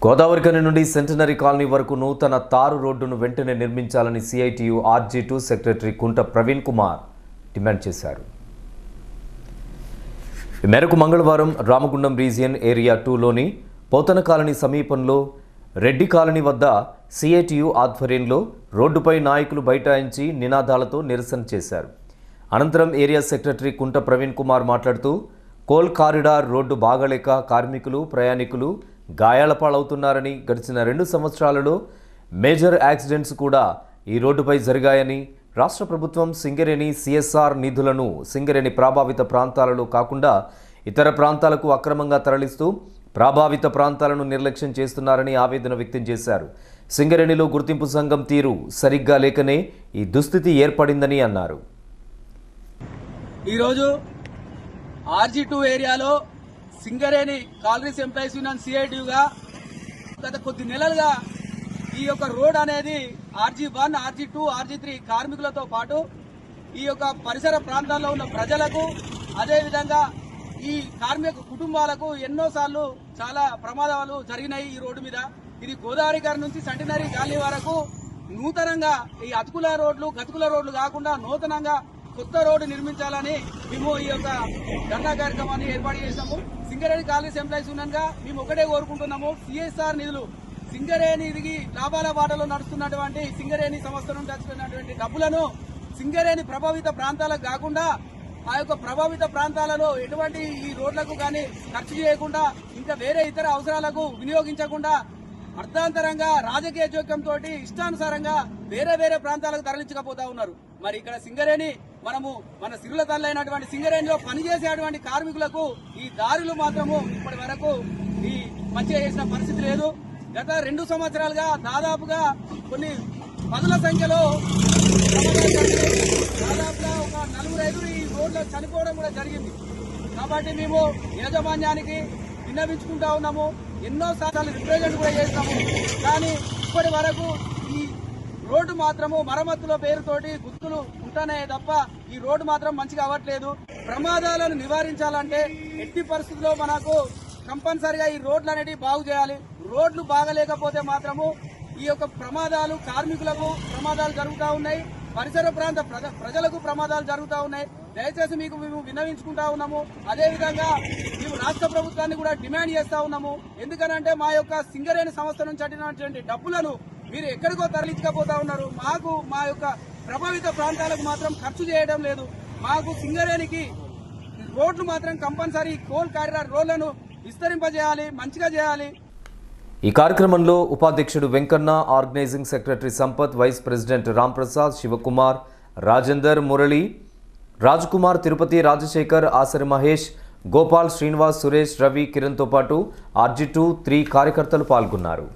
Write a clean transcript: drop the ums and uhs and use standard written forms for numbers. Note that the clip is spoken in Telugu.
గోదావరిఖని నుండి సెంటనరీ కాలనీ వరకు నూతన తారు రోడ్డును వెంటనే నిర్మించాలని సిఐటియు RG2 సెక్రటరీ కుంట ప్రవీణ్ కుమార్ డిమాండ్ చేశారు. ఈ మేరకు మంగళవారం రామగుండం రీజియన్ ఏరియా 2లోని పోతన కాలనీ సమీపంలో రెడ్డి కాలనీ వద్ద సిఐటియు ఆధ్వర్యంలో రోడ్డుపై నాయకులు బైఠాయించి నినాదాలతో నిరసన చేశారు. అనంతరం ఏరియా సెక్రటరీ కుంట ప్రవీణ్ కుమార్ మాట్లాడుతూ కోల్ కారిడార్ రోడ్డు బాగలేక కార్మికులు ప్రయాణికులు గాయాల పాలవుతున్నారని, గడిచిన 2 సంవత్సరాలలో మేజర్ యాక్సిడెంట్స్ కూడా ఈ రోడ్డుపై జరిగాయని, రాష్ట్ర ప్రభుత్వం సింగరేణి CSR నిధులను సింగరేణి ప్రభావిత ప్రాంతాలలో కాకుండా ఇతర ప్రాంతాలకు అక్రమంగా తరలిస్తూ ప్రభావిత ప్రాంతాలను నిర్లక్ష్యం చేస్తున్నారని ఆవేదన వ్యక్తం చేశారు. సింగరేణిలో గుర్తింపు సంఘం తీరు సరిగ్గా లేకనే ఈ దుస్థితి ఏర్పడిందని అన్నారు. ఈరోజు RG2 ఏరియాలో సింగరేణి కాలరీస్ ఎంప్లాయీస్ యూనియన్ సిఐటియుగా గత కొద్ది నెలలుగా ఈ యొక్క రోడ్ అనేది RG1, RG2, RG3 కార్మికులతో పాటు ఈ యొక్క పరిసర ప్రాంతాల్లో ఉన్న ప్రజలకు, అదేవిధంగా ఈ కార్మిక కుటుంబాలకు ఎన్నోసార్లు చాలా ప్రమాదాలు జరిగినాయి. ఈ రోడ్డు మీద ఇది గోదావరి గారి నుంచి సెంటనరీ కాలనీ వరకు నూతనంగా ఈ అతుకుల రోడ్లు, గతుకుల రోడ్లు కాకుండా నూతనంగా కొత్త రోడ్డు నిర్మించాలని మేము ఈ యొక్క ధర్నా కార్యక్రమాన్ని ఏర్పాటు చేసినాము. సింగరేణి కాలనీస్ ఎంప్లాయీస్ యూనియన్ గా మేము ఒకటే కోరుకుంటున్నాము, CSR నిధులు సింగరేణికి లాభాల బాటలో నడుస్తున్నటువంటి సింగరేణి సంస్థ నుండి వచ్చినటువంటి డబ్బులను సింగరేణి ప్రభావిత ప్రాంతాలకు కాకుండా ఆ యొక్క ప్రభావిత ప్రాంతాలలో ఎటువంటి ఈ రోడ్లకు కానీ ఖర్చు చేయకుండా ఇంకా వేరే ఇతర అవసరాలకు వినియోగించకుండా అర్థాంతరంగా రాజకీయ జోక్యంతో ఇష్టానుసారంగా వేరే వేరే ప్రాంతాలకు తరలించకపోతా ఉన్నారు. మరి ఇక్కడ సింగరేణి మన సిరుల తల్లైనటువంటి సింగరేణిలో పనిచేసేటువంటి కార్మికులకు ఈ దారులు మాత్రము ఇప్పటి వరకు ఈ మంచిగా చేసిన పరిస్థితి లేదు. గత 2 సంవత్సరాలుగా దాదాపుగా కొన్ని పదుల సంఖ్యలో దాదాపుగా ఒక 4-5 ఈ రోడ్లో చనిపోవడం కూడా జరిగింది. కాబట్టి మేము యాజమాన్యానికి విన్నవించుకుంటా ఉన్నాము, ఎన్నో సార్లు రిప్రజెంట్ కూడా చేస్తాము. కానీ ఇప్పటి వరకు ఈ రోడ్డు మాత్రము మరమ్మతుల పేరుతోటి గుర్తులు ఉంటున్నాయే తప్ప ఈ రోడ్డు మాత్రం మంచిగా అవ్వట్లేదు. ప్రమాదాలను నివారించాలంటే ఎట్టి పరిస్థితుల్లో మనకు కంపల్సరిగా ఈ రోడ్లు అనేటివి బాగు చేయాలి. రోడ్లు బాగలేకపోతే మాత్రము ఈ యొక్క ప్రమాదాలు, కార్మికులకు ప్రమాదాలు జరుగుతూ ఉన్నాయి, పరిసర ప్రాంత ప్రజలకు ప్రమాదాలు జరుగుతూ ఉన్నాయి. దయచేసి మీకు మేము విన్నవించుకుంటా ఉన్నాము. అదేవిధంగా మేము రాష్ట్ర ప్రభుత్వాన్ని కూడా డిమాండ్ చేస్తా ఉన్నాము. ఎందుకనంటే మా యొక్క సింగరేణి సంస్థ నుంచి అడిగినటువంటి డబ్బులను మీరు ఎక్కడికో తరలించకపోతా ఉన్నారు. మాకు మా యొక్క ప్రభావిత ప్రాంతాలకు మాత్రం ఖర్చు చేయడం లేదు. మాకు సింగరేణికి రోడ్లు మాత్రం కంపల్సరీ కోల్ కారిడార్ రోడ్లను విస్తరింపజేయాలి, మంచిగా చేయాలి. ఈ కార్యక్రమంలో ఉపాధ్యక్షుడు Venkanna, organising secretary Sampath, vice president Ramprasad, Shivakumar, Rajender, Murali, Rajkumar, Tirupati, Rajasekhar, Asari Mahesh, Gopal, Srinivas, Suresh, Ravi, కిరణ్తో పాటు RG2, 3 కార్యకర్తలు పాల్గొన్నారు.